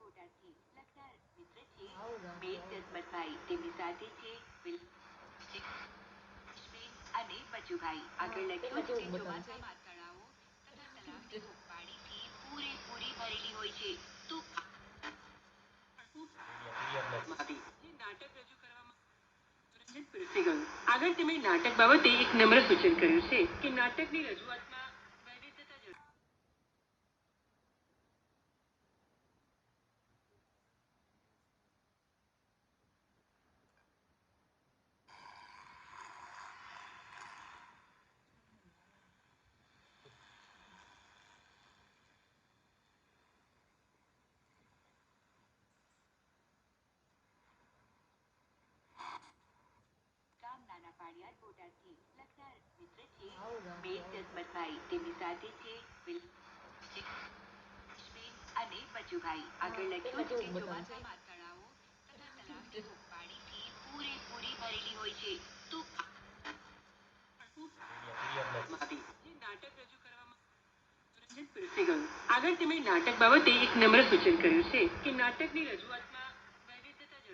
બોટાદથી લખનાર મિત્ર છે મેર જસમતભાઈ. તેમની સાથે છે અને બચુભાઈ. આગળ લખ્યું છે કે ચોમાસામાં તળાવો તથા તલાવની પાણીથી પૂરેપૂરી ભરેલી હોય છે. તો નાટક રજૂ કરવામાં આગળ તેમણે નાટક બાબતે એક નમ્ર સૂચન કર્યું છે કે નાટકની રજૂઆતમાં વૈવિધ્યતા નાના પાડિયાદ બોટાદથી લખનાર મિત્ર છે મેર જસમતભાઈ. તેમની સાથે છે અને બચુભાઈ. આગળ લખ્યું છે કે ચોમાસામાં તળાવો તથા તલાવની પાણીથી પૂરેપૂરી ભરેલી હોય છે. તો નાટક રજૂ કરવામાં આગળ તેમણે નાટક બાબતે એક નમ્ર સૂચન કર્યું છે કે નાટકની રજૂઆત